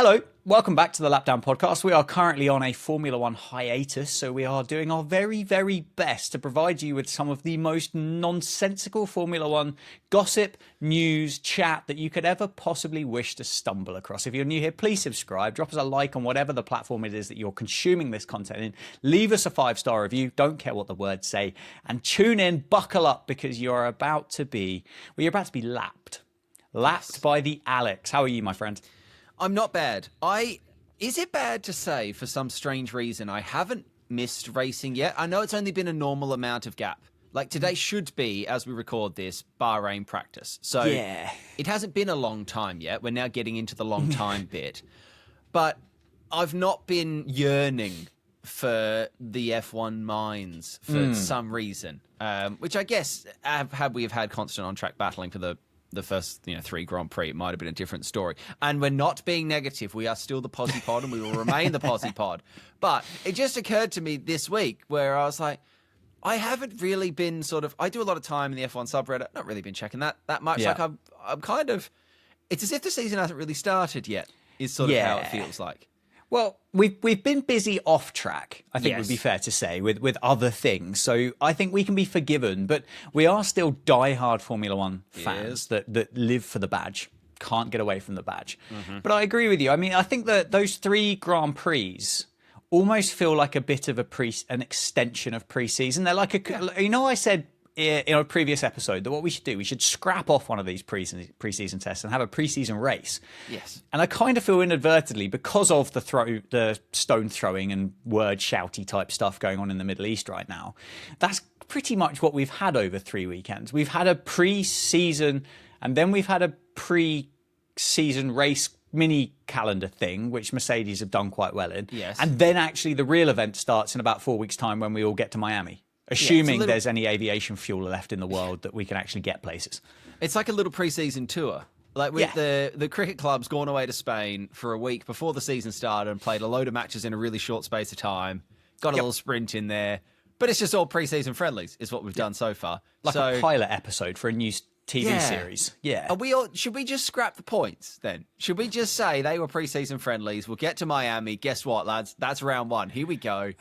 Hello, welcome back to the Lapdown Podcast. We are currently on a Formula One hiatus, so we are doing our very, very best to provide you with some of the most nonsensical Formula One gossip, news, chat that you could ever possibly wish to stumble across. If you're new here, please subscribe, drop us a like on whatever the platform it is that you're consuming this content in, leave us a 5-star review, don't care what the words say, and tune in, buckle up, because you're about to be lapped. Lapped by the Alex. How are you, my friend? I'm not bad. Is it bad to say, for some strange reason, I haven't missed racing yet? I know it's only been a normal amount of gap. Like, today should be, as we record this, Bahrain practice. So yeah, it hasn't been a long time yet. We're now getting into the long time bit. But I've not been yearning for the F1 mines for some reason, which I guess, had we have had constant on-track battling for the first 3 Grand Prix, it might have been a different story. And we're not being negative. We are still the Posse Pod and we will remain the Posse Pod. But it just occurred to me this week where I was like, I haven't really been I do a lot of time in the F1 subreddit, not really been checking that much. Yeah. Like I'm kind of, it's as if the season hasn't really started yet, is sort of how it feels like. Well, we've been busy off track, I think would be fair to say, with other things. So I think we can be forgiven, but we are still diehard Formula One fans that live for the badge, can't get away from the badge. Mm-hmm. But I agree with you. I mean, I think that those 3 Grand Prix almost feel like a bit of an extension of pre-season. They're like I said in a previous episode that what we should do, we should scrap off one of these pre-season tests and have a pre-season race. Yes. And I kind of feel inadvertently, because of the stone throwing and word shouty type stuff going on in the Middle East right now, that's pretty much what we've had over 3 weekends. We've had a pre-season and then we've had a pre-season race mini calendar thing, which Mercedes have done quite well in. Yes. And then actually the real event starts in about 4 weeks' time when we all get to Miami. Assuming there's any aviation fuel left in the world that we can actually get places. It's like a little pre-season tour. Like with the cricket club's gone away to Spain for a week before the season started and played a load of matches in a really short space of time. Got a little sprint in there. But it's just all pre-season friendlies is what we've done so far. Like a pilot episode for a new TV series. Yeah. Should we just scrap the points then? Should we just say they were pre-season friendlies? We'll get to Miami. Guess what, lads? That's round 1. Here we go.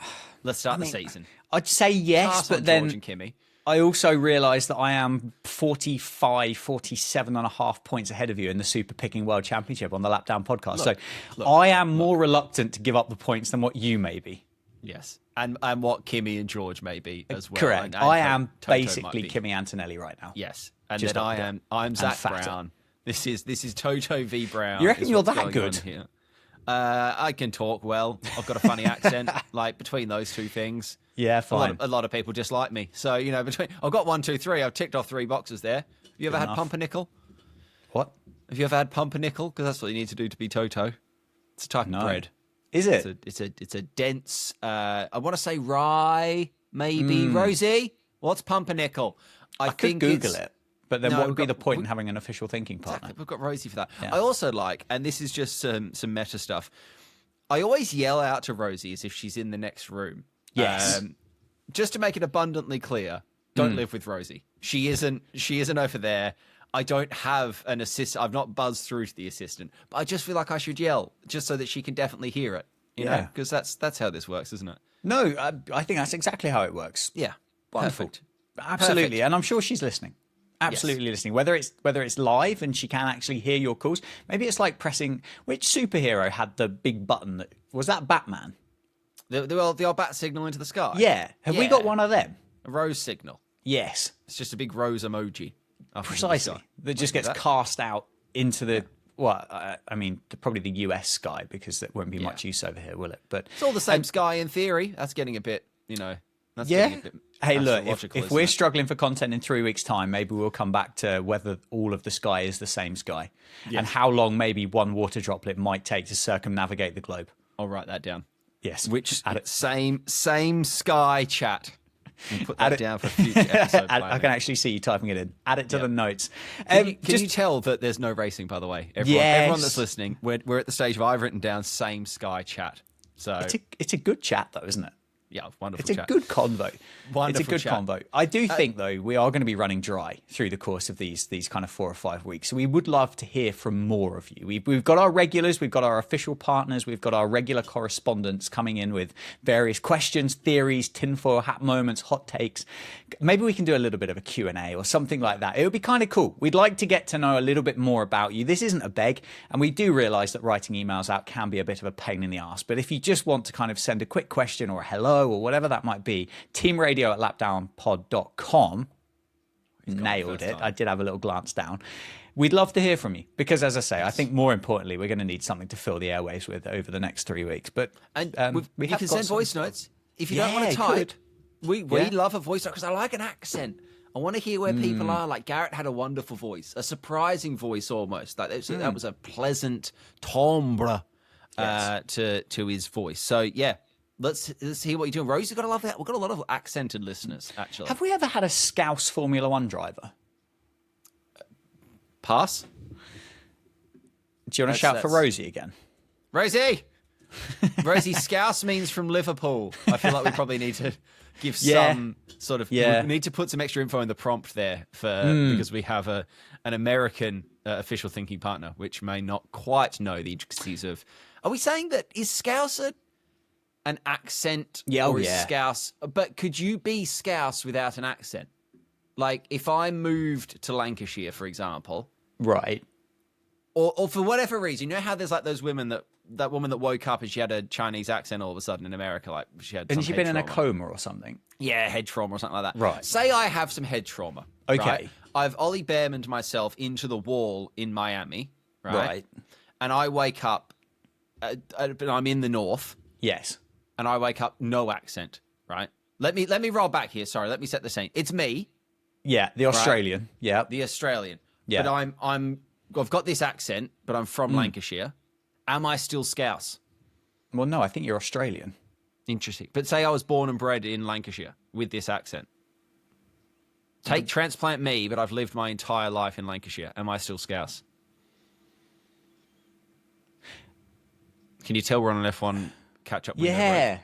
Let's start the season. I'd say yes, but then George and Kimmy. I also realise that I am 47 and a half points ahead of you in the Super Picking World Championship on the Lapdown Podcast. I am more reluctant to give up the points than what you may be. Yes. And what Kimmy and George may be as well. Correct. And I am basically Kimmy Antonelli right now. Yes. And then I'm Zach Brown. This is Toto v Brown. You reckon you're that good? Here. I can talk well. I've got a funny accent. Like between those two things. Yeah, fine. A lot of people dislike me. So, I've got 1, 2, 3. I've ticked off 3 boxes there. Have you ever had pumpernickel? What? Have you ever had pumpernickel? Because that's what you need to do to be Toto. It's a type of bread. Is it? It's a dense, I want to say rye, maybe. Rosie, what's pumpernickel? I could Google it. But then what would be the point in having an official thinking partner? Exactly. We've got Rosie for that. Yeah. I also like, and this is just some meta stuff, I always yell out to Rosie as if she's in the next room. Yes. Just to make it abundantly clear, don't live with Rosie. She isn't over there. I don't have an assistant. I've not buzzed through to the assistant. But I just feel like I should yell just so that she can definitely hear it. You know? Because that's how this works, isn't it? No, I think that's exactly how it works. Yeah. Wonderful. Perfect. Absolutely. Perfect. And I'm sure she's listening. Absolutely listening. Whether it's live and she can actually hear your calls. Maybe it's like pressing, which superhero had the big button? Was that Batman? The old bat signal into the sky. Yeah. Have we got one of them? A rose signal. Yes. It's just a big rose emoji. Precisely. That just gets cast out into the, probably the US sky, because there won't be much use over here, will it? But it's all the same sky in theory. That's getting a bit, That's getting a bit hey, look, if we're struggling for content in 3 weeks' time, maybe we'll come back to whether all of the sky is the same sky and how long maybe one water droplet might take to circumnavigate the globe. I'll write that down. Yes. Which same sky chat. We'll put that down for future episode planning. I can actually see you typing it in. Add it to the notes. Can you tell that there's no racing, by the way? Everyone that's listening, we're at the stage of I've written down same sky chat. So it's a good chat, though, isn't it? Yeah, wonderful It's a chat. good convo. Wonderful It's a good chat. convo. I do think, though, we are going to be running dry through the course of these kind of 4 or 5 weeks. So we would love to hear from more of you. We've got our regulars, we've got our official partners, we've got our regular correspondents coming in with various questions, theories, tinfoil hat moments, hot takes. Maybe we can do a little bit of a Q&A or something like that. It would be kind of cool. We'd like to get to know a little bit more about you. This isn't a beg, and we do realize that writing emails out can be a bit of a pain in the ass. But if you just want to kind of send a quick question or a hello or whatever that might be, teamradio@lapdownpod.com. Nailed it. I did have a little glance down. We'd love to hear from you because, as I say, I think more importantly, we're going to need something to fill the airwaves with over the next 3 weeks. But And we you can send voice notes if you don't want to type. We love a voice note because I like an accent. I want to hear where people are. Like Garrett had a wonderful voice, a surprising voice almost. Like that was a pleasant timbre to his voice. So yeah. Let's hear what you're doing. Rosie's got a lot of that. We've got a lot of accented listeners, actually. Have we ever had a Scouse Formula One driver? Pass. Do you want to shout for Rosie again? Rosie! Rosie, Scouse means from Liverpool. I feel like we probably need to give some sort of... Yeah. We need to put some extra info in the prompt there because we have an American official thinking partner, which may not quite know the intricacies of... Are we saying that is Scouse an accent or is Scouse? But could you be Scouse without an accent? Like if I moved to Lancashire, for example, right, or for whatever reason, you know how there's like those women that woman that woke up and she had a Chinese accent all of a sudden in America, like she had. And she been trauma. in a coma or something? Yeah, head trauma or something like that. Right. Say I have some head trauma. Okay. Right? I've Ollie Behrman'd myself into the wall in Miami. Right. And I wake up, I'm in the north. Yes. And I wake up, no accent, right? Let me roll back here. Sorry, let me set the scene. It's me. Yeah, the Australian. Right? Yeah, the Australian. Yeah, but I've got this accent, but I'm from Lancashire. Am I still Scouse? Well, no, I think you're Australian. Interesting. But say I was born and bred in Lancashire with this accent. Transplant me, but I've lived my entire life in Lancashire. Am I still Scouse? Can you tell we're on an F1 catch up window? Yeah.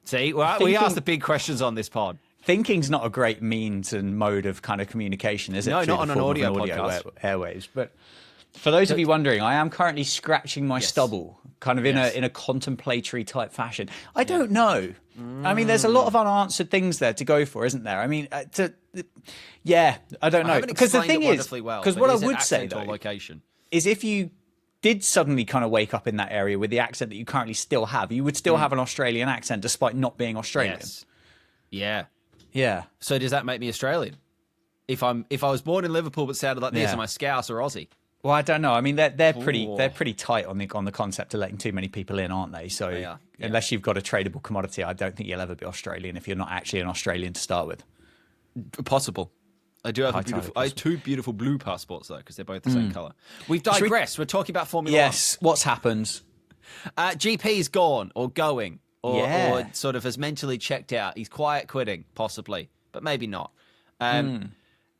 See, well, we ask the big questions on this pod. Thinking's not a great means and mode of kind of communication, is it? No, not on an audio podcast. Airwaves. But for those of you wondering, I am currently scratching my stubble, kind of in a contemplatory type fashion. I don't know. I mean, there's a lot of unanswered things there to go for, isn't there? I mean, I don't know. Because the thing is, because what I would say though, is if you did suddenly kind of wake up in that area with the accent that you currently still have, you would still have an Australian accent despite not being Australian. Yes. Yeah. Yeah. So does that make me Australian? If I was born in Liverpool but sounded like this, am I Scouse or Aussie? Well, I don't know. I mean, they're pretty tight on the concept of letting too many people in, aren't they? So unless you've got a tradable commodity, I don't think you'll ever be Australian if you're not actually an Australian to start with. Possible. I do have I have 2 beautiful blue passports though, because they're both the same colour. We've digressed. We're talking about Formula 1. Yes. What's happened? GP's gone or going or sort of has mentally checked out. He's quiet quitting, possibly, but maybe not. Can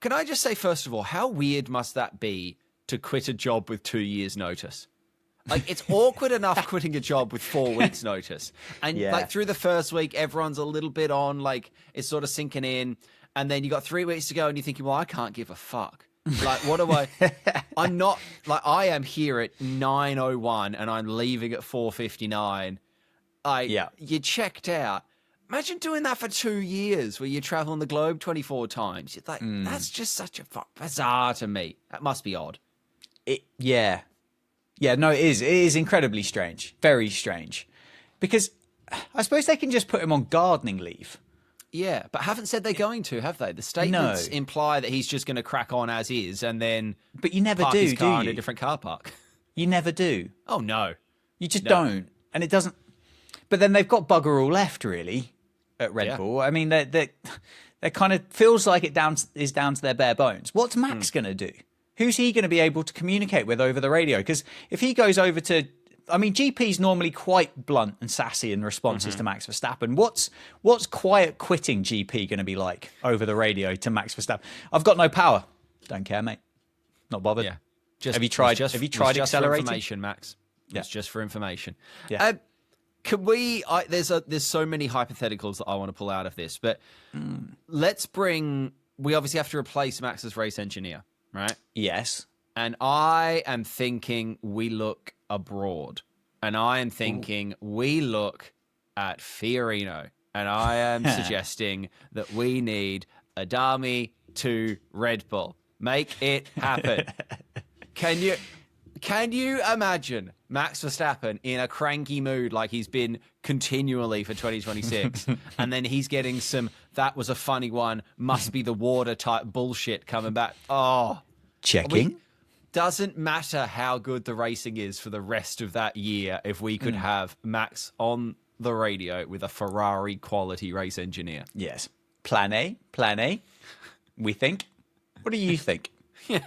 I just say, first of all, how weird must that be to quit a job with 2 years' notice? Like, it's awkward enough quitting a job with 4 weeks' notice. And like through the first week, everyone's a little bit on, like it's sort of sinking in. And then you got 3 weeks to go and you're thinking, well, I can't give a fuck. Like, what do I'm not, like, I am here at 9:01 and I'm leaving at 4:59. You checked out. Imagine doing that for 2 years where you're traveling the globe 24 times. You're like, that's just such a bizarre to me. That must be odd. Yeah, no, it is. It is incredibly strange. Very strange. Because I suppose they can just put him on gardening leave. Yeah, but haven't said they're going to, have they? The statements imply that he's just going to crack on as is and then but you never park do, his car do you? in a different car park. You never do. Oh, no. You just don't. And it doesn't... But then they've got bugger all left, really, at Red Bull. I mean, they kind of feels like it is down to their bare bones. What's Max going to do? Who's he going to be able to communicate with over the radio? Because if he goes over to... I mean, GP's normally quite blunt and sassy in responses to Max Verstappen. What's quiet quitting GP going to be like over the radio to Max Verstappen? I've got no power. Don't care, mate. Not bothered. Yeah. Have you tried accelerating? For information, Max. Yeah. It's just for information. Yeah. Can we? There's so many hypotheticals that I want to pull out of this, but let's bring. We obviously have to replace Max's race engineer, right? Yes. And I am thinking we look abroad, and I am thinking we look at Fiorino, and I am suggesting that we need Adami to Red Bull. Make it happen. Can you imagine Max Verstappen in a cranky mood like he's been continually for 2026, and then he's getting some "that was a funny one, must be the water" type bullshit coming back? Oh, Checking. Doesn't matter how good the racing is for the rest of that year if we could have Max on the radio with a Ferrari quality race engineer. Yes. Plan A. We think. What do you think? Yes.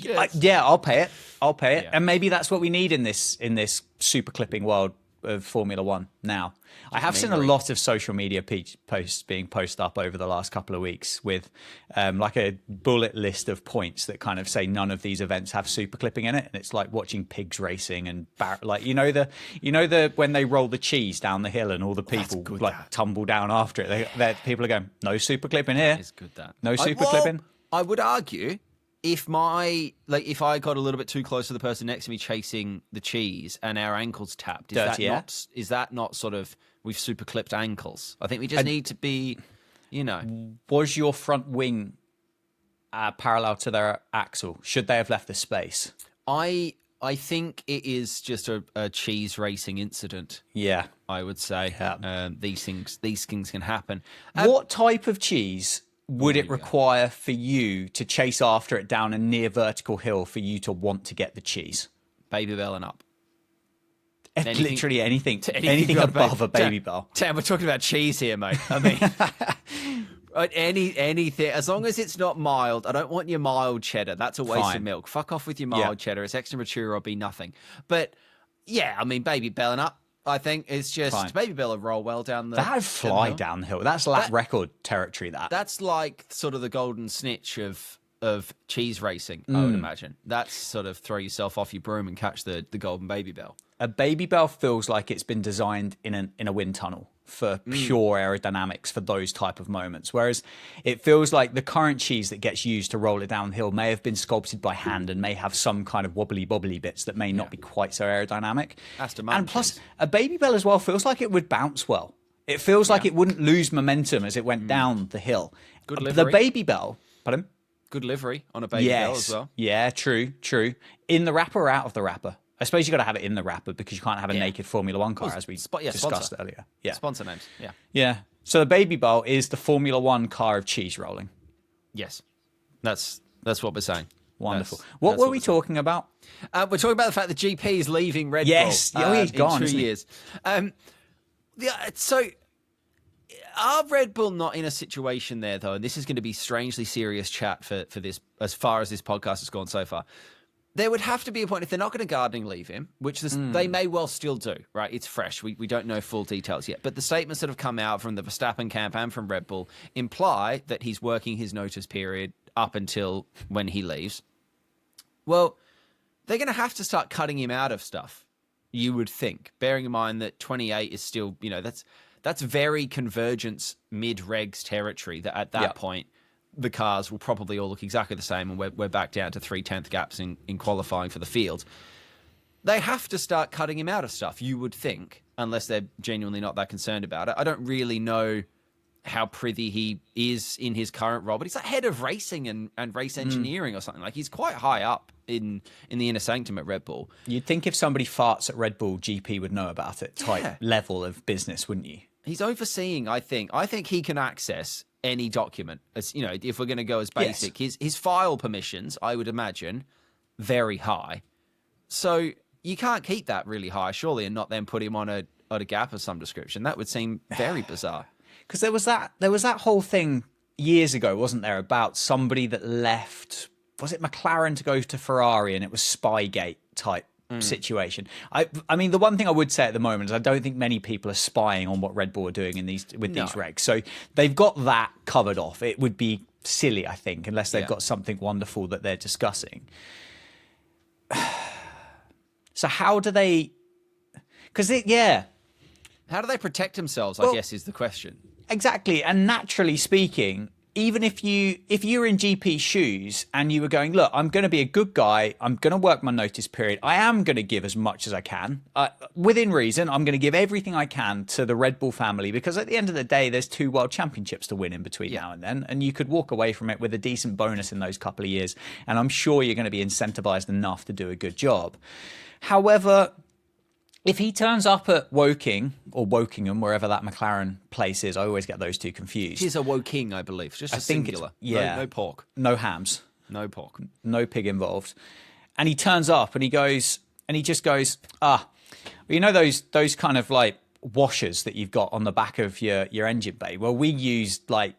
I'll pay it. Yeah. And maybe that's what we need in this super clipping world of Formula One now. I have seen a lot of social media posts being posted up over the last couple of weeks with like a bullet list of points that kind of say none of these events have super clipping in it, and it's like watching pigs racing and like the when they roll the cheese down the hill and all the people like tumble down after it. People are going, no super clipping here. It's good that. No super clipping. I would argue if I got a little bit too close to the person next to me chasing the cheese and our ankles tapped, is that not sort of we've super clipped ankles? I think we just need to be, Was your front wing parallel to their axle? Should they have left the space? I think it is just a cheese racing incident. Yeah, I would say. Yeah. These things can happen. What type of cheese would it require for you to chase after it down a near vertical hill for you to want to get the cheese? Babybel and up. Literally anything above a Babybel. Damn, we're talking about cheese here, mate. I mean, anything, as long as it's not mild. I don't want your mild cheddar. That's a waste of milk. Fuck off with your mild cheddar. It's extra mature or be nothing. But yeah, I mean, Babybel and up. I think it's just Babybel will roll well down the. That'd fly downhill. That's lap record territory. That's like sort of the golden snitch of cheese racing. I would imagine that's sort of throw yourself off your broom and catch the golden Babybel. A Babybel feels like it's been designed in a wind tunnel for pure aerodynamics for those type of moments. Whereas it feels like the current cheese that gets used to roll it downhill may have been sculpted by hand and may have some kind of wobbly bits that may not be quite so aerodynamic. And plus, a Babybel as well feels like it would bounce well. It feels like it wouldn't lose momentum as it went down the hill. Good livery. The Babybel, pardon? Good livery on a Babybel as well. Yeah, true. In the wrapper or out of the wrapper? I suppose you've got to have it in the wrapper because you can't have a naked Formula One car, as we discussed earlier. Yeah, sponsor names. Yeah. So the Babybel is the Formula One car of cheese rolling. Yes, that's what we're saying. Wonderful. What were we talking about? We're talking about the fact that GP is leaving Red Bull. Yes, he's gone in 2 years. So are Red Bull not in a situation there though? And this is going to be strangely serious chat for this, as far as this podcast has gone so far. There would have to be a point if they're not going to gardening leave him, which they may well still do, right? It's fresh. We don't know full details yet. But the statements that have come out from the Verstappen camp and from Red Bull imply that he's working his notice period up until when he leaves. Well, they're going to have to start cutting him out of stuff, you would think, bearing in mind that 28 is still, that's very convergence mid-regs territory that at that point, the cars will probably all look exactly the same, and we're back down to 3/10 gaps in qualifying for the field. They have to start cutting him out of stuff, you would think, unless they're genuinely not that concerned about it. I don't really know how privy he is in his current role, but he's like head of racing and race engineering or something. Like, he's quite high up in the inner sanctum at Red Bull. You'd think if somebody farts at Red Bull, GP would know about it type level of business, wouldn't you? He's overseeing, I think. I think he can access any document. As if we're going to go as basic, his file permissions, I would imagine, very high. So you can't keep that really high, surely, and not then put him on a gap of some description. That would seem very bizarre. Because there was that whole thing years ago, wasn't there, about somebody that left, was it McLaren to go to Ferrari, and it was Spygate type situation. I mean, the one thing I would say at the moment is I don't think many people are spying on what Red Bull are doing in these regs. So they've got that covered off. It would be silly, I think, unless they've got something wonderful that they're discussing. So how do they? Because yeah. How do they protect themselves, I guess, is the question. Exactly. And naturally speaking, even if you're in GP shoes and you were going, look, I'm going to be a good guy, I'm going to work my notice period, I am going to give as much as I can. Within reason, I'm going to give everything I can to the Red Bull family, because at the end of the day, there's 2 world championships to win in between now and then. And you could walk away from it with a decent bonus in those couple of years. And I'm sure you're going to be incentivized enough to do a good job. However, if he turns up at Woking or Wokingham, wherever that McLaren place is, I always get those two confused. It is a Woking, I believe. Just a singular. No pork. No hams. No pork. No pig involved. And he turns up and he just goes, you know those kind of like washers that you've got on the back of your engine bay? Well, we used like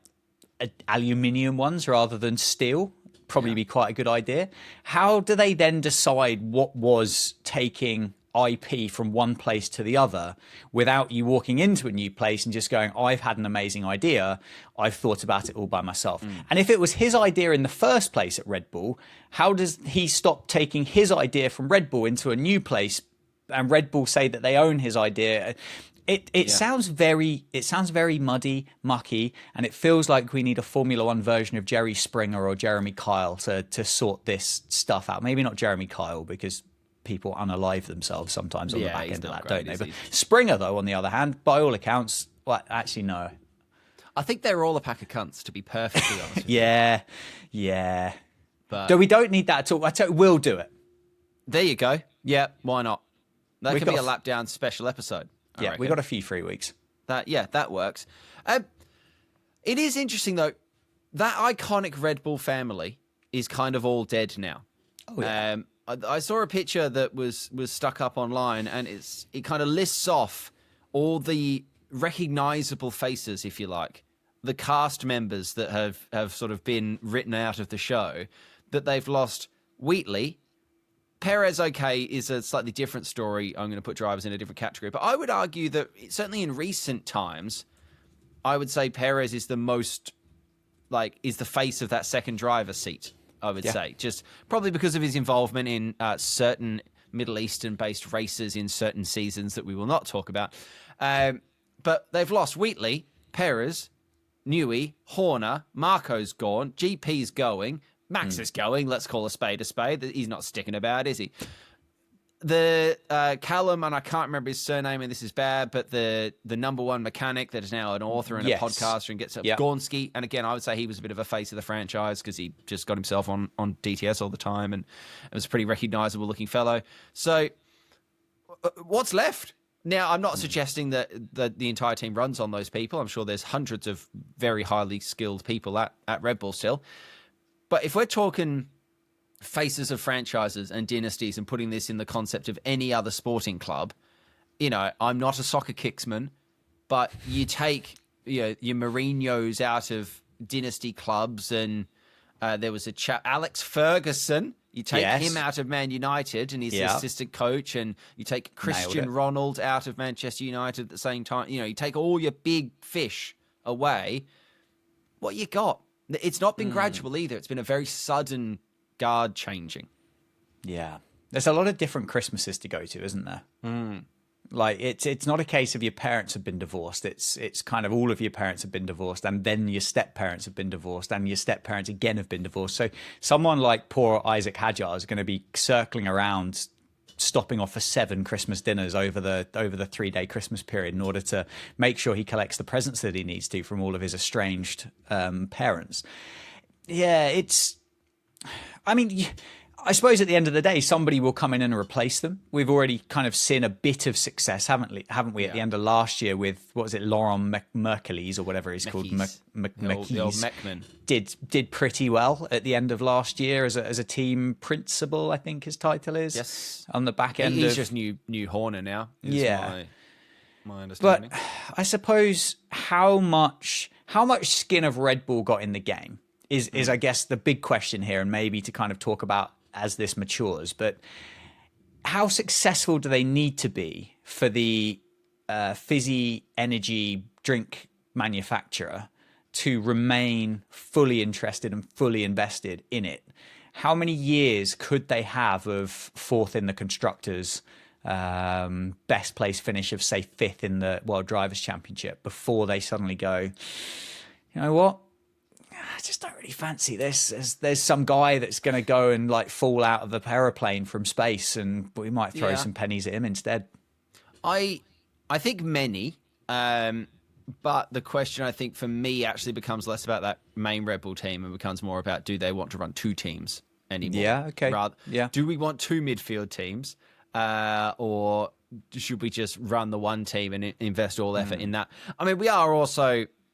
aluminium ones rather than steel. Probably be quite a good idea. How do they then decide what was taking IP from one place to the other without you walking into a new place and just going, I've had an amazing idea, I've thought about it all by myself? And if it was his idea in the first place at Red Bull, how does he stop taking his idea from Red Bull into a new place and Red Bull say that they own his idea? It sounds very muddy, mucky, and it feels like we need a Formula One version of Jerry Springer or Jeremy Kyle to sort this stuff out. Maybe not Jeremy Kyle, because people unalive themselves sometimes on the back end of that, don't they? But Springer, though, on the other hand, by all accounts, well, actually, no. I think they're all a pack of cunts, to be perfectly honest with Yeah. But So we don't need that at all. I tell you, we'll do it. there you go. Yeah, why not? That could be a lap down special episode. I We got a few free weeks. That works. It is interesting, though. That iconic Red Bull family is kind of all dead now. Oh, yeah. I saw a picture that was stuck up online, and it kind of lists off all the recognizable faces, if you like, the cast members that have sort of been written out of the show, that they've lost. Wheatley, Perez, okay, is a slightly different story. I'm going to put drivers in a different category, but I would argue that certainly in recent times, I would say Perez is is the face of that second driver seat. I would say, just probably because of his involvement in certain Middle Eastern-based races in certain seasons that we will not talk about. But they've lost Wheatley, Perez, Newey, Horner, Marco's gone, GP's going, Max is going. Let's call a spade a spade. He's not sticking about, is he? The Callum, and I can't remember his surname, and this is bad, but the number one mechanic that is now an author and a podcaster and gets up, Gornsky. And again, I would say he was a bit of a face of the franchise because he just got himself on DTS all the time, and it was a pretty recognizable looking fellow. So what's left? Now, I'm not suggesting that the entire team runs on those people. I'm sure there's hundreds of very highly skilled people at Red Bull still. But if we're talking faces of franchises and dynasties and putting this in the concept of any other sporting club, I'm not a soccer kicksman, but you take your Mourinho's out of dynasty clubs, and there was a chap, Alex Ferguson. You take him out of Man United and he's the assistant coach, and you take Cristiano Ronaldo out of Manchester United at the same time. You take all your big fish away. What you got? It's not been gradual either. It's been a very sudden guard changing. Yeah. There's a lot of different Christmases to go to, isn't there? Like it's not a case of your parents have been divorced. It's kind of all of your parents have been divorced, and then your step parents have been divorced, and your step parents again have been divorced. So someone like poor Isaac Hadjar is going to be circling around, stopping off for 7 Christmas dinners over the 3-day Christmas period in order to make sure he collects the presents that he needs to from all of his estranged parents. Yeah, I suppose at the end of the day, somebody will come in and replace them. We've already kind of seen a bit of success, haven't we, at the end of last year with, what was it, Laurent Merkeles or whatever he's called. The old Mechman. Did pretty well at the end of last year as a team principal, I think his title is. Yes. On the back end He's just new Horner now. My understanding. But I suppose how much skin have Red Bull got in the game is I guess the big question here, and maybe to kind of talk about as this matures. But how successful do they need to be for the fizzy energy drink manufacturer to remain fully interested and fully invested in it? How many years could they have of fourth in the constructors, best place finish of, say, 5th in the World Drivers' Championship before they suddenly go, you know what? I just don't really fancy this. There's some guy that's going to go and like fall out of the aeroplane from space, and we might throw some pennies at him instead. I think many, but the question I think for me actually becomes less about that main Red Bull team and becomes more about, do they want to run 2 teams anymore? Yeah, okay. Do we want 2 midfield teams, or should we just run the one team and invest all effort in that? I mean,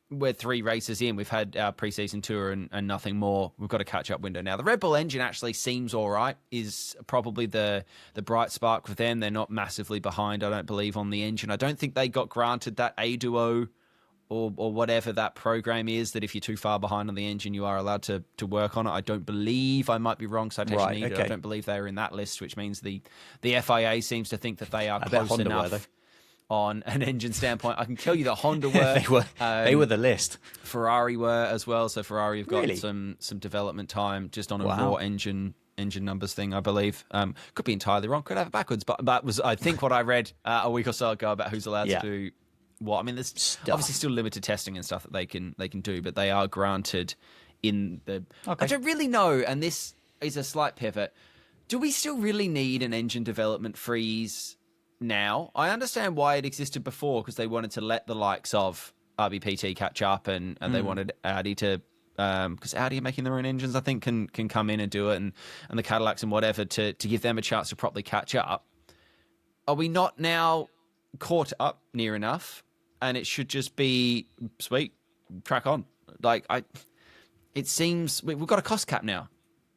we're 3 races in. We've had our preseason tour and nothing more. We've got a catch-up window now. The Red Bull engine actually seems all right, is probably the bright spark for them. They're not massively behind, I don't believe, on the engine. I don't think they got granted that A-Duo or whatever that program is, that if you're too far behind on the engine, you are allowed to work on it. I don't believe, I might be wrong, citation needed. Okay. I don't believe they're in that list, which means the FIA seems to think that they are close enough on an engine standpoint. I can tell you that Honda were. they were the list. Ferrari were as well. So Ferrari have got some development time just on a raw engine numbers thing, I believe. Could be entirely wrong. Could have it backwards. But that was, I think, what I read a week or so ago about who's allowed to do what. I mean, there's obviously still limited testing and stuff that they can do, but they are granted in the. Okay. I don't really know, and this is a slight pivot. Do we still really need an engine development freeze now? I understand why it existed before, because they wanted to let the likes of RBPT catch up, and they wanted Audi to, because Audi are making their own engines, I think, can come in and do it, and the Cadillacs and whatever, to give them a chance to properly catch up. Are we not now caught up near enough, and it should just be sweet, crack on? Like, it seems we've got a cost cap now.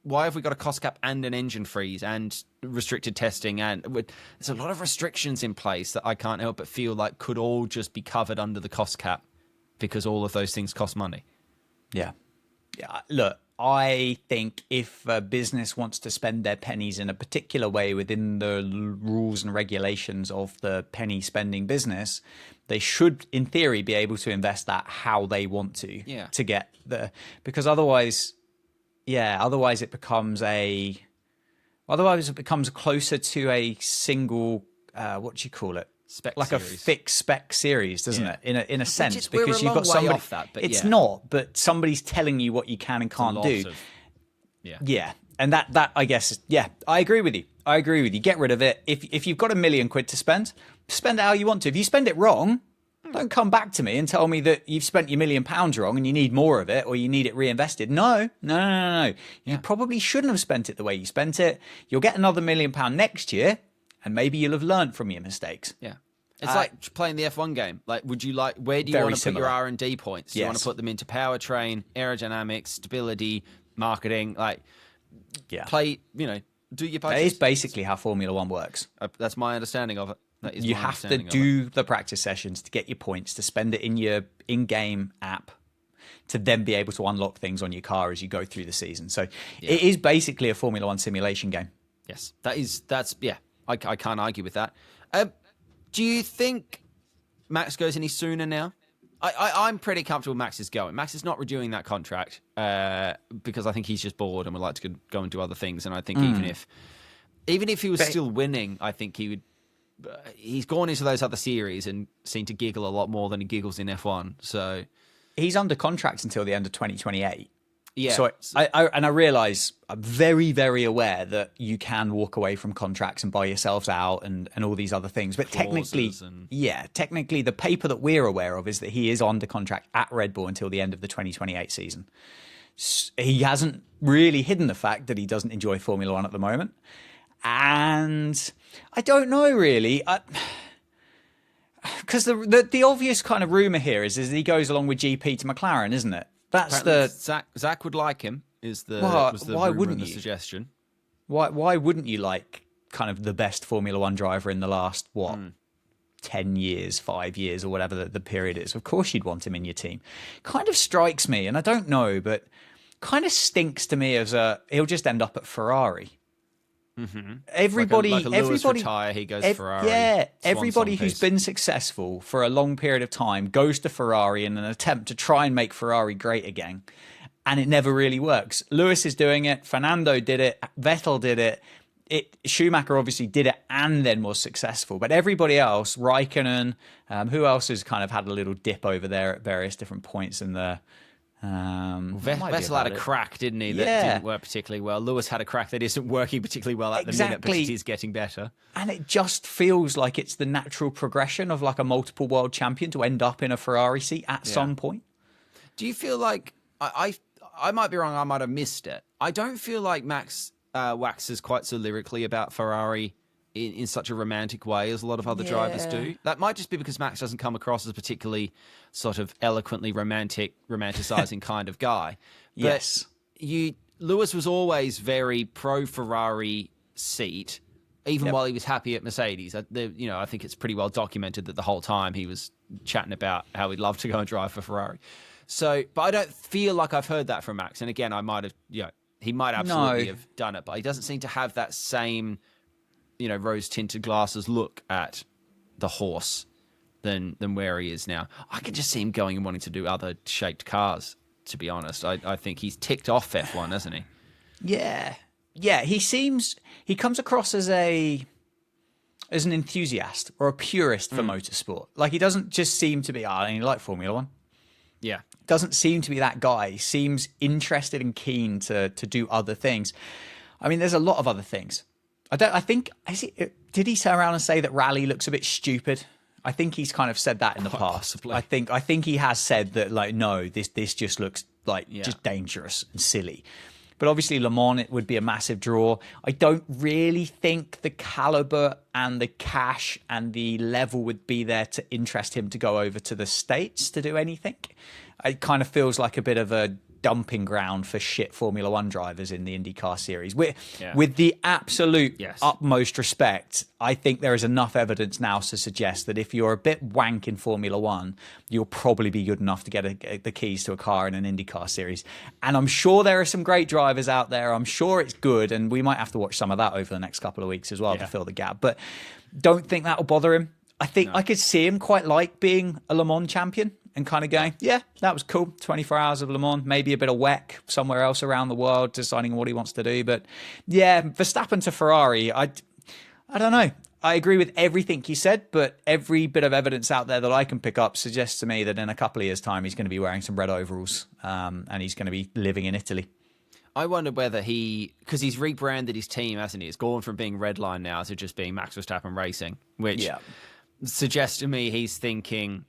Why have we got a cost cap and an engine freeze and restricted testing? And there's a lot of restrictions in place that I can't help but feel like could all just be covered under the cost cap, because all of those things cost money. Yeah. Look, I think if a business wants to spend their pennies in a particular way within the rules and regulations of the penny spending business, they should, in theory, be able to invest that how they want to get the, because otherwise it becomes closer to a single, what do you call it? A fixed spec series, doesn't it? In a sense, because you've got somebody. Off that, but it's not, but somebody's telling you what you can and can't do. And that I guess, I agree with you. Get rid of it. If you've got £1 million to spend it how you want to. If you spend it wrong, don't come back to me and tell me that you've spent your £1 million wrong and you need more of it, or you need it reinvested. No. You probably shouldn't have spent it the way you spent it. You'll get another £1 million next year, and maybe you'll have learned from your mistakes. Yeah. It's like playing the F1 game. Like, where do you want to put your R&D points? Do you want to put them into powertrain, aerodynamics, stability, marketing? Play, do your budgets. That is basically how Formula One works. That's my understanding of it. You have to do the practice sessions to get your points, to spend it in your in-game app, to then be able to unlock things on your car as you go through the season. So it is basically a Formula One simulation game. Yes, I can't argue with that. Do you think Max goes any sooner now? I'm pretty comfortable Max is going. Max is not renewing that contract because I think he's just bored and would like to go and do other things. And I think even if he was still winning, I think he would. He's gone into those other series and seemed to giggle a lot more than he giggles in F1. So he's under contract until the end of 2028. Yeah. So I realise, I'm very, very aware that you can walk away from contracts and buy yourselves out and all these other things. But technically, the paper that we're aware of is that he is under contract at Red Bull until the end of the 2028 season. He hasn't really hidden the fact that he doesn't enjoy Formula One at the moment. And I don't know, really. Because the obvious kind of rumour here is that he goes along with GP to McLaren, isn't it? That's apparently Zach would like him. Why wouldn't you? Suggestion. Why wouldn't you like kind of the best Formula One driver in the last 10 years, 5 years, or whatever the period is? Of course you'd want him in your team. Kind of strikes me, and I don't know, but kind of stinks to me as he'll just end up at Ferrari. Mm-hmm. Everybody retire, he goes Ferrari. Yeah, everybody who's been successful for a long period of time goes to Ferrari in an attempt to try and make Ferrari great again, and it never really works. Lewis is doing it. Fernando did it. Vettel did it. Schumacher obviously did it and then was successful, but everybody else, Raikkonen, who else has kind of had a little dip over there at various different points in the. Vettel had a crack, didn't he? That didn't work particularly well. Lewis had a crack that isn't working particularly well at the minute, but it is getting better. And it just feels like it's the natural progression of like a multiple world champion to end up in a Ferrari seat at some point. Do you feel like I might be wrong? I might have missed it. I don't feel like Max waxes quite so lyrically about Ferrari in such a romantic way as a lot of other drivers do. That might just be because Max doesn't come across as a particularly sort of eloquently romanticizing kind of guy. But Lewis was always very pro Ferrari seat, even while he was happy at Mercedes. I think it's pretty well documented that the whole time he was chatting about how he'd love to go and drive for Ferrari. So, but I don't feel like I've heard that from Max. And again, I might have, he might absolutely have done it, but he doesn't seem to have that same, rose-tinted glasses look at the horse than where he is now. I can just see him going and wanting to do other shaped cars, to be honest. I think he's ticked off F1, hasn't he? Yeah. Yeah, he comes across as an enthusiast or a purist for motorsport. Like, he doesn't just seem to be, I like Formula One. Yeah. Doesn't seem to be that guy. He seems interested and keen to do other things. I mean, there's a lot of other things. Did he turn around and say that rally looks a bit stupid? I think he's kind of said that in the past. Possibly. I think he has said that, like, no, this just looks like just dangerous and silly. But obviously Le Mans, it would be a massive draw. I don't really think the caliber and the cash and the level would be there to interest him to go over to the States to do anything. It kind of feels like a bit of a dumping ground for shit Formula One drivers in the IndyCar series. With the absolute utmost respect, I think there is enough evidence now to suggest that if you're a bit wank in Formula One, you'll probably be good enough to get the keys to a car in an IndyCar series. And I'm sure there are some great drivers out there. I'm sure it's good, and we might have to watch some of that over the next couple of weeks as well to fill the gap. But don't think that'll bother him. I think I could see him quite like being a Le Mans champion and kind of going, yeah, that was cool. 24 hours of Le Mans, maybe a bit of WEC somewhere else around the world, deciding what he wants to do. But yeah, Verstappen to Ferrari, I don't know. I agree with everything he said, but every bit of evidence out there that I can pick up suggests to me that in a couple of years' time, he's going to be wearing some red overalls and he's going to be living in Italy. I wonder whether because he's rebranded his team, hasn't he? It's gone from being Redline now to just being Max Verstappen Racing, which suggests to me he's thinking,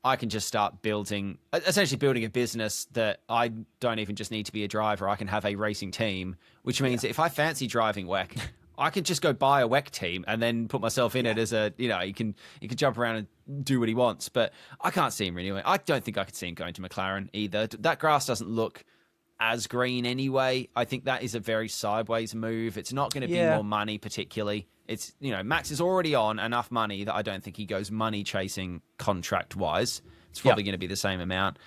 I can just start essentially building a business that I don't even just need to be a driver. I can have a racing team, which means that if I fancy driving WEC, I can just go buy a WEC team and then put myself in it as he can jump around and do what he wants. But I can't see him anyway. I don't think I could see him going to McLaren either. That grass doesn't look as green anyway. I think that is a very sideways move. It's not going to be more money particularly. It's, Max is already on enough money that I don't think he goes money chasing contract wise. It's probably going to be the same amount.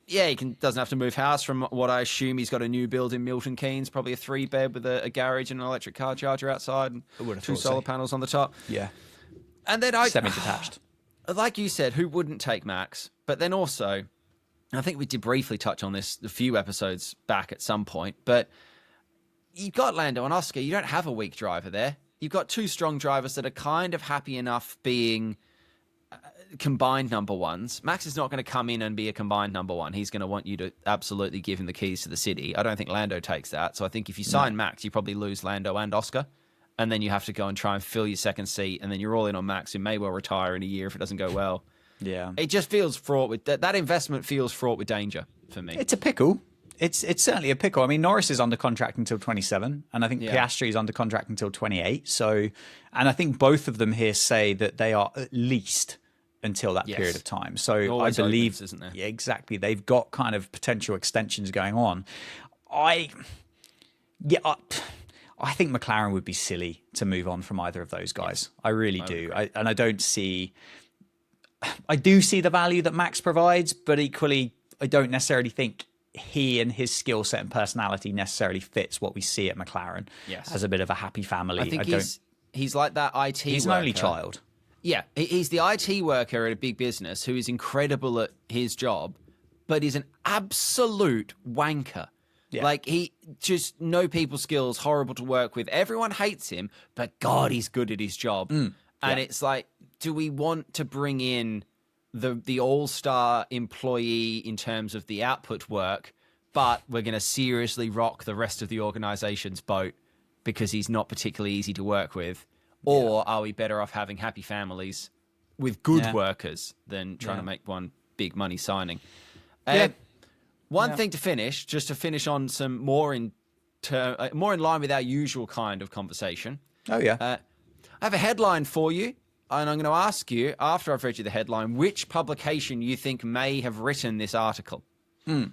Yeah, he doesn't have to move house from what I assume he's got a new build in Milton Keynes, probably a 3-bed with a garage and an electric car charger outside and 2 solar panels on the top. Yeah. And then semi-detached. Like you said, who wouldn't take Max? But then also, I think we did briefly touch on this a few episodes back at some point, but you've got Lando and Oscar. You don't have a weak driver there. You've got 2 strong drivers that are kind of happy enough being combined number ones. Max is not going to come in and be a combined number one. He's going to want you to absolutely give him the keys to the city. I don't think Lando takes that. So I think if you sign Max, you probably lose Lando and Oscar. And then you have to go and try and fill your second seat. And then you're all in on Max, who may well retire in a year if it doesn't go well. Yeah. It just feels fraught with that investment feels fraught with danger for me. It's a pickle. It's certainly a pickle. I mean, Norris is under contract until 27, and I think Piastri is under contract until 28. So, and I think both of them here say that they are at least until that period of time. So always I believe, opens, isn't there? Yeah, exactly. They've got kind of potential extensions going on. I think McLaren would be silly to move on from either of those guys. I really do. I do see the value that Max provides, but equally, I don't necessarily think he and his skill set and personality necessarily fits what we see at McLaren as a bit of a happy family. I think he's like that IT He's worker. an only child. Yeah, he's the IT worker at a big business who is incredible at his job, but is an absolute wanker. Yeah. Like, he just no people skills, horrible to work with. Everyone hates him, but God, he's good at his job. And it's like, do we want to bring in the all-star employee in terms of the output work, but we're going to seriously rock the rest of the organization's boat because he's not particularly easy to work with? Or are we better off having happy families with good workers than trying to make one big money signing? One thing to finish, just to finish on some more in line with our usual kind of conversation. Oh, yeah. I have a headline for you, and I'm going to ask you, after I've read you the headline, which publication you think may have written this article. Liam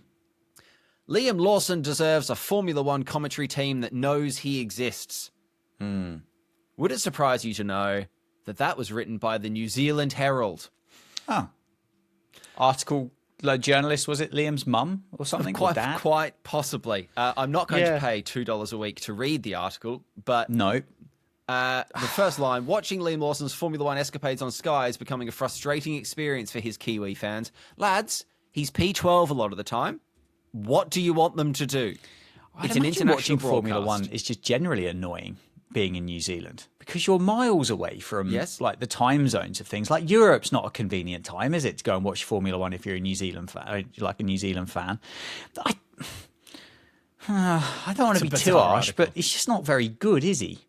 Lawson deserves a Formula One commentary team that knows he exists. Would it surprise you to know that was written by the New Zealand Herald? Oh. Article journalist, was it Liam's mum or something? Quite possibly. I'm not going to pay $2 a week to read the article, but... No. The first line, watching Liam Lawson's Formula One escapades on Sky is becoming a frustrating experience for his Kiwi fans. Lads, he's P12 a lot of the time. What do you want them to do? It's an international broadcast. Formula One is just generally annoying being in New Zealand because you're miles away from like the time zones of things. Like Europe's not a convenient time, is it, to go and watch Formula One if you're a New Zealand fan, like a New Zealand fan? I don't want to be too harsh, but he's just not very good, is he?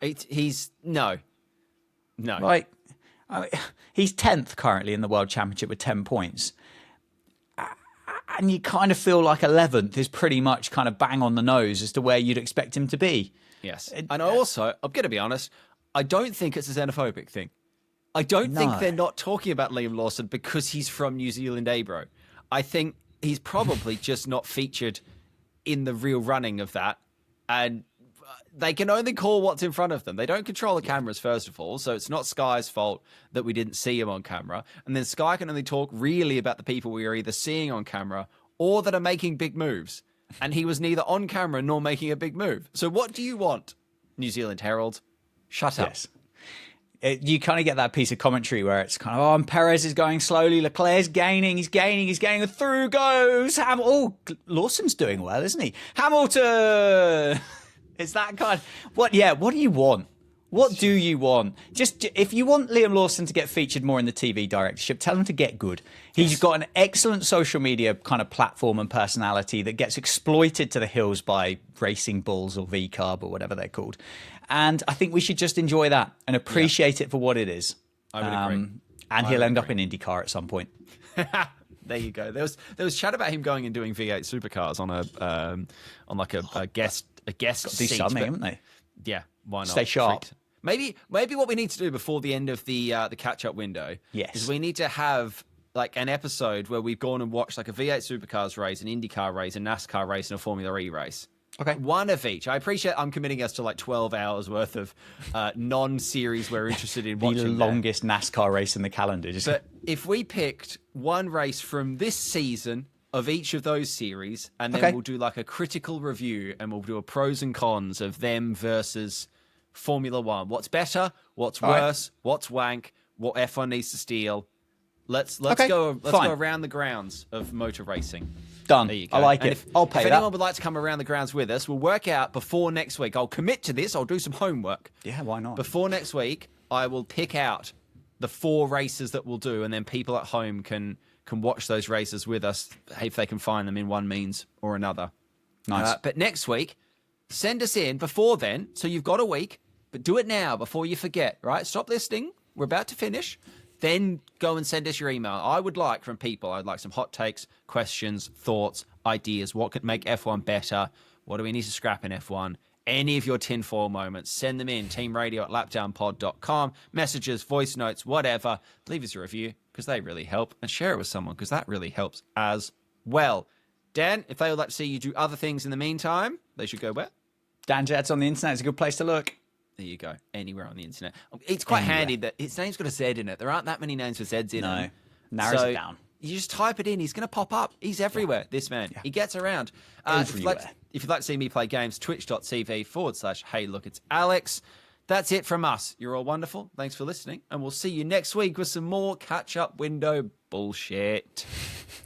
He's no. Like, he's 10th currently in the World Championship with 10 points. And you kind of feel like 11th is pretty much kind of bang on the nose as to where you'd expect him to be. Yes. And I'm going to be honest, I don't think it's a xenophobic thing. I don't think they're not talking about Liam Lawson because he's from New Zealand, bro. I think he's probably just not featured in the real running of that. And they can only call what's in front of them. They don't control the cameras, first of all, so it's not Sky's fault that we didn't see him on camera. And then Sky can only talk really about the people we are either seeing on camera or that are making big moves. And he was neither on camera nor making a big move. So what do you want, New Zealand Herald? Shut up. Yes. You kind of get that piece of commentary where it's kind of, Perez is going slowly, Leclerc's gaining, he's gaining, through goes Lawson's doing well, isn't he? Hamilton! It's that kind. What do you want? What do you want? Just if you want Liam Lawson to get featured more in the TV directorship, tell him to get good. He's got an excellent social media kind of platform and personality that gets exploited to the hills by Racing Bulls or V-Carb or whatever they're called. And I think we should just enjoy that and appreciate it for what it is. I would agree. And he'll end up in IndyCar at some point. There you go. There was chat about him going and doing V8 supercars on a guest seat. Do something, haven't they? Yeah, why not? Stay sharp. Maybe what we need to do before the end of the catch-up window is we need to have like an episode where we've gone and watched like a V8 supercars race, an IndyCar race, a NASCAR race, and a Formula E race. Okay. One of each. I appreciate I'm committing us to like 12 hours worth of non-series we're interested in watching. The longest NASCAR race in the calendar. But if we picked one race from this season of each of those series, and then we'll do like a critical review and we'll do a pros and cons of them versus Formula One. What's better? What's worse? What's wank? What F1 needs to steal? Let's go around the grounds of motor racing. Done. There you go. I like it. I'll pay that. If anyone would like to come around the grounds with us, we'll work out before next week. I'll commit to this. I'll do some homework. Yeah, why not? Before next week, I will pick out the 4 races that we'll do, and then people at home can watch those races with us if they can find them in one means or another. Nice. But next week, send us in before then. So you've got a week, but do it now before you forget, right? Stop listening. We're about to finish. Then go and send us your email. I would like from people, I'd like some hot takes, questions, thoughts, ideas. What could make F1 better? What do we need to scrap in F1? Any of your tinfoil moments, send them in. teamradio@lapdownpod.com. Messages, voice notes, whatever. Leave us a review because they really help. And share it with someone because that really helps as well. Dan, if they would like to see you do other things in the meantime, they should go where? Dan Jets on the internet is a good place to look. There you go. Anywhere on the internet. It's quite handy that his name's got a Z in it. There aren't that many names with Zs in it. Narrows it down. You just type it in. He's going to pop up. He's everywhere, this man. Yeah. He gets around. If you'd like to see me play games, twitch.tv/hey look, it's Alex. That's it from us. You're all wonderful. Thanks for listening. And we'll see you next week with some more catch-up window bullshit.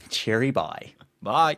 Cheery bye. Bye.